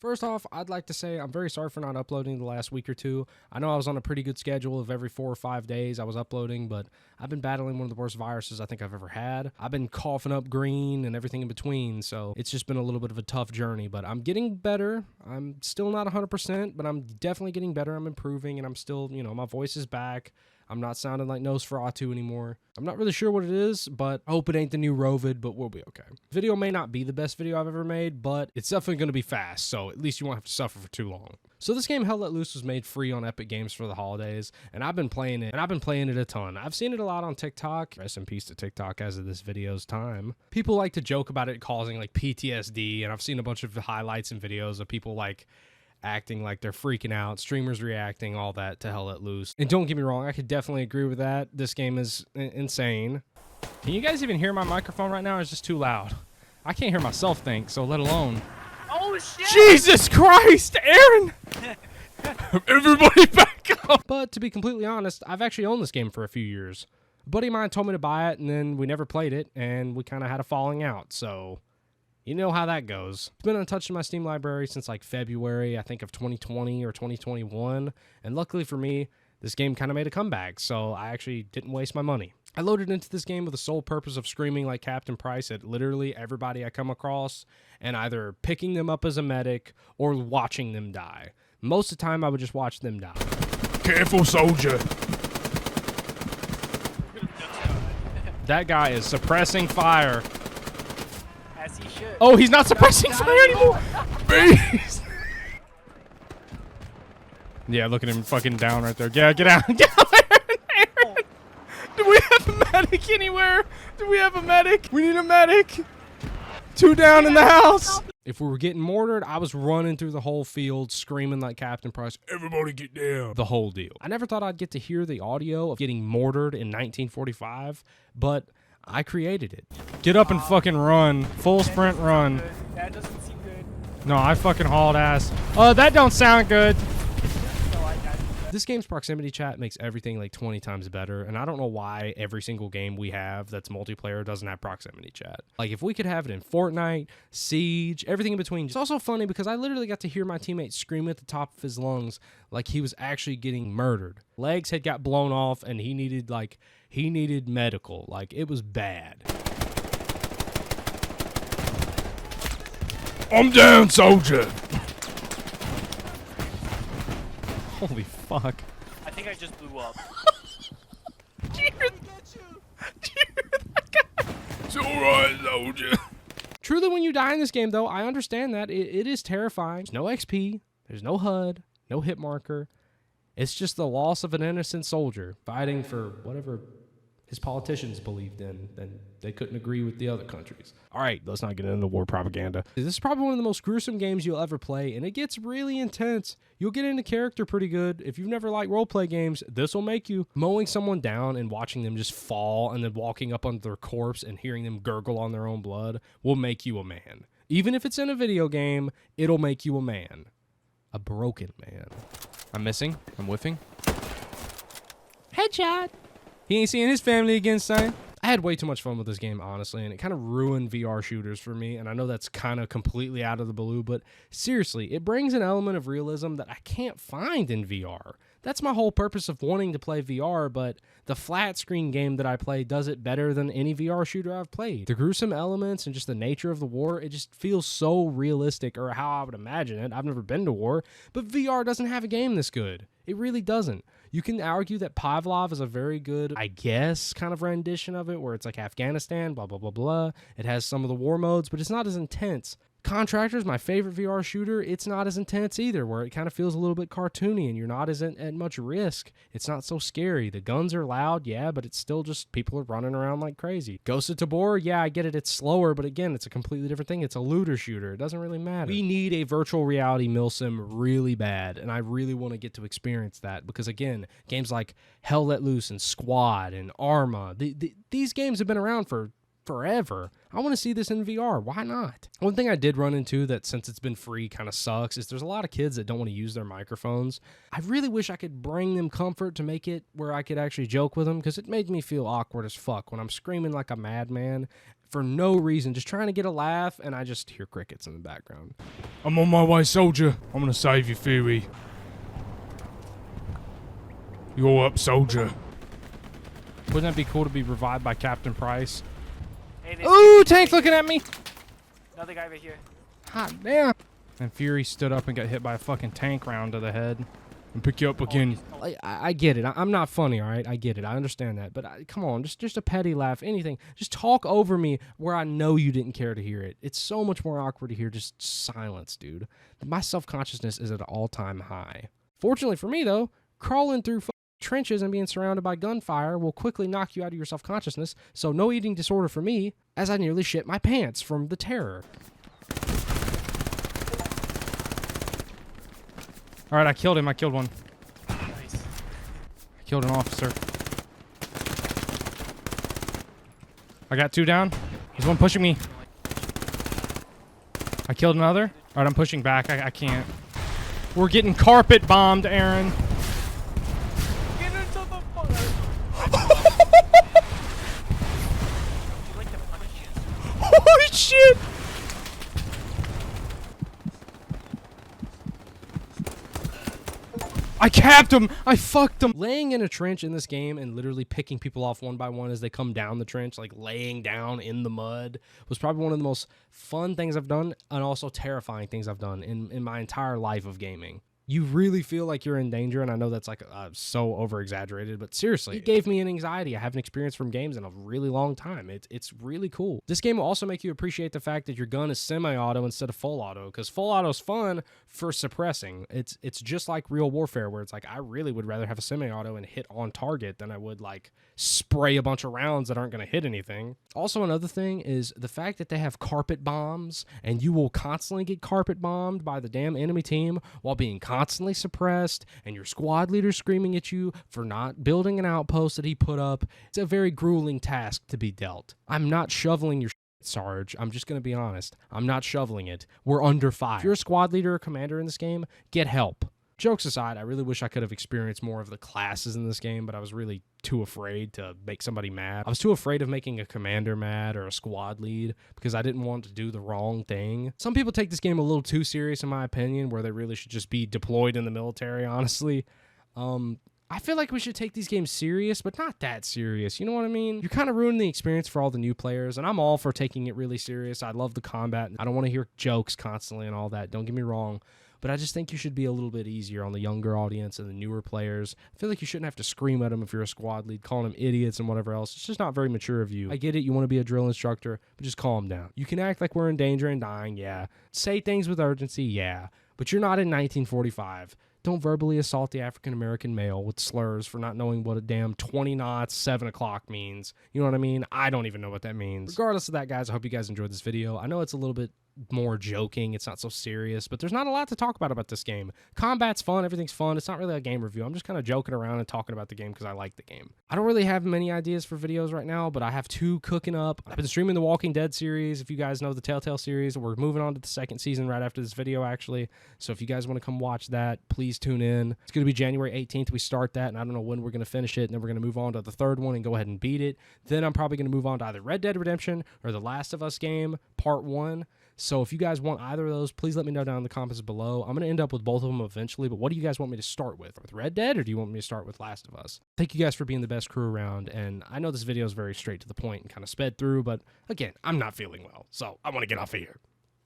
First off, I'd like to say I'm very sorry for not uploading the last week or two. I know I was on a pretty good schedule of every 4 or 5 days I was uploading, but I've been battling one of the worst viruses I think I've ever had. I've been coughing up green and everything in between, so it's just been a little bit of a tough journey, but I'm getting better. I'm still not 100%, but I'm definitely getting better. I'm improving, and I'm still, my voice is back. I'm not sounding like Nosferatu anymore. I'm not really sure what it is, but I hope it ain't the new Rovid, but we'll be okay. Video may not be the best video I've ever made, but it's definitely going to be fast, so at least you won't have to suffer for too long. So this game, Hell Let Loose, was made free on Epic Games for the holidays, and I've been playing it, a ton. I've seen it a lot on TikTok. Rest in peace to TikTok as of this video's time. People like to joke about it causing like PTSD, and I've seen a bunch of highlights and videos of people like acting like they're freaking out, streamers reacting, all that to Hell Let Loose. And don't get me wrong, I could definitely agree with that. This game is insane. Can you guys even hear my microphone right now, or is it just too loud? I can't hear myself think, so let alone. Oh shit! Jesus Christ, Aaron! Everybody back up! But to be completely honest, I've actually owned this game for a few years. A buddy of mine told me to buy it, and then we never played it, and we kind of had a falling out, so you know how that goes. It's been untouched in my Steam library since like February, I think, of 2020 or 2021. And luckily for me, this game kind of made a comeback, so I actually didn't waste my money. I loaded into this game with the sole purpose of screaming like Captain Price at literally everybody I come across and either picking them up as a medic or watching them die. Most of the time, I would just watch them die. Careful, soldier. That guy is suppressing fire. As he should. Oh, he's not suppressing fire anymore! Beast! Yeah, look at him fucking down right there. Yeah, get out. Get out, Aaron. Do we have a medic anywhere? Do we have a medic? We need a medic. 2 down in the house. If we were getting mortared, I was running through the whole field screaming like Captain Price, everybody get down. The whole deal. I never thought I'd get to hear the audio of getting mortared in 1945, but I created it. Get up and fucking run. Full sprint run. That doesn't seem good. No, I fucking hauled ass. Oh, that don't sound good. No, I got it. This game's proximity chat makes everything like 20 times better, and I don't know why every single game we have that's multiplayer doesn't have proximity chat. Like, if we could have it in Fortnite, Siege, everything in between. It's also funny because I literally got to hear my teammate scream at the top of his lungs like he was actually getting murdered. Legs had got blown off, and he needed medical. Like, it was bad. I'm down, soldier! Holy fuck. I think I just blew up. It's alright, soldier. Truly, when you die in this game, though, I understand that. It is terrifying. There's no XP. There's no HUD. No hit marker. It's just the loss of an innocent soldier fighting for whatever his politicians believed in, and they couldn't agree with the other countries. All right, let's not get into war propaganda. This is probably one of the most gruesome games you'll ever play, and it gets really intense. You'll get into character pretty good. If you've never liked roleplay games, this will make you. Mowing someone down and watching them just fall and then walking up on their corpse and hearing them gurgle on their own blood will make you a man. Even if it's in a video game, it'll make you a man. A broken man. I'm missing. I'm whiffing. Headshot. He ain't seeing his family again, son. I had way too much fun with this game, honestly, and it kind of ruined VR shooters for me, and I know that's kind of completely out of the blue, but seriously, it brings an element of realism that I can't find in VR. That's my whole purpose of wanting to play VR, but the flat screen game that I play does it better than any VR shooter I've played. The gruesome elements and just the nature of the war, it just feels so realistic, or how I would imagine it. I've never been to war, but VR doesn't have a game this good. It really doesn't. You can argue that Pavlov is a very good, I guess, kind of rendition of it, where it's like Afghanistan, blah, blah, blah, blah. It has some of the war modes, but it's not as intense. Contractor's my favorite VR shooter. It's not as intense either, where it kind of feels a little bit cartoony and you're not as at much risk. It's not so scary. The guns are loud, yeah, but it's still just people are running around like crazy. Ghost of Tabor, yeah, I get it. It's slower, but again, it's a completely different thing. It's a looter shooter. It doesn't really matter. We need a virtual reality milsim really bad, and I really want to get to experience that because, again, games like Hell Let Loose and Squad and Arma, these games have been around for forever. I want to see this in VR. Why not? One thing I did run into that, since it's been free, kind of sucks is there's a lot of kids that don't want to use their microphones. I really wish I could bring them comfort to make it where I could actually joke with them, because it made me feel awkward as fuck when I'm screaming like a madman. for no reason, just trying to get a laugh, and I just hear crickets in the background. I'm on my way, soldier. I'm gonna save you, Fury. You're up, soldier. Wouldn't that be cool to be revived by Captain Price? Hey, Ooh, tank's looking at me. Another guy right here. Hot damn. And Fury stood up and got hit by a fucking tank round to the head. And pick you up again. I get it. I'm not funny, all right? I get it. I understand that. But come on, just a petty laugh, anything. Just talk over me where I know you didn't care to hear it. It's so much more awkward to hear just silence, dude. My self-consciousness is at an all-time high. Fortunately for me, though, crawling through trenches and being surrounded by gunfire will quickly knock you out of your self-consciousness, so no eating disorder for me, as I nearly shit my pants from the terror. All right, I killed him. I killed one. Nice. I killed an officer. I got 2 down. There's one pushing me. I killed another. All right, I'm pushing back. I can't. We're getting carpet bombed, Aaron. Get into the fire. You like to punish you? Holy shit! I capped him! I fucked him! Laying in a trench in this game and literally picking people off one by one as they come down the trench, like laying down in the mud, was probably one of the most fun things I've done and also terrifying things I've done in my entire life of gaming. You really feel like you're in danger, and I know that's like so over-exaggerated, but seriously, it gave me an anxiety I haven't experienced from games in a really long time. It's really cool. This game will also make you appreciate the fact that your gun is semi-auto instead of full auto, because full auto is fun for suppressing. It's just like real warfare, where it's like, I really would rather have a semi-auto and hit on target than I would like spray a bunch of rounds that aren't going to hit anything. Also, another thing is the fact that they have carpet bombs, and you will constantly get carpet bombed by the damn enemy team while being constantly suppressed, and your squad leader screaming at you for not building an outpost that he put up. It's a very grueling task to be dealt. I'm not shoveling your shit, Sarge. I'm just going to be honest. I'm not shoveling it. We're under fire. If you're a squad leader or commander in this game, get help. Jokes aside, I really wish I could have experienced more of the classes in this game, but I was really too afraid to make somebody mad. I was too afraid of making a commander mad or a squad lead because I didn't want to do the wrong thing. Some people take this game a little too serious, in my opinion, where they really should just be deployed in the military, honestly. I feel like we should take these games serious, but not that serious. You know what I mean? You're kind of ruining the experience for all the new players, and I'm all for taking it really serious. I love the combat. I don't want to hear jokes constantly and all that. Don't get me wrong. But I just think you should be a little bit easier on the younger audience and the newer players. I feel like you shouldn't have to scream at them if you're a squad lead, calling them idiots and whatever else. It's just not very mature of you. I get it, you want to be a drill instructor, but just calm down. You can act like we're in danger and dying, yeah. Say things with urgency, yeah. But you're not in 1945. Don't verbally assault the African-American male with slurs for not knowing what a damn 20 knots, 7 o'clock means. You know what I mean? I don't even know what that means. Regardless of that, guys, I hope you guys enjoyed this video. I know it's a little bit more joking. It's not so serious, but there's not a lot to talk about this game. Combat's fun. Everything's fun. It's not really a game review. I'm just kind of joking around and talking about the game because I like the game. I don't really have many ideas for videos right now, but I have 2 cooking up. I've been streaming the Walking Dead series. If you guys know the Telltale series, we're moving on to the 2nd season right after this video, actually. So if you guys want to come watch that, please tune in. It's going to be January 18th. We start that, and I don't know when we're going to finish it, and then we're going to move on to the 3rd one and go ahead and beat it. Then I'm probably going to move on to either Red Dead Redemption or The Last of Us game, Part 1. So if you guys want either of those, please let me know down in the comments below. I'm going to end up with both of them eventually, but what do you guys want me to start with? With Red Dead, or do you want me to start with Last of Us? Thank you guys for being the best crew around, and I know this video is very straight to the point and kind of sped through, but again, I'm not feeling well, so I want to get off of here.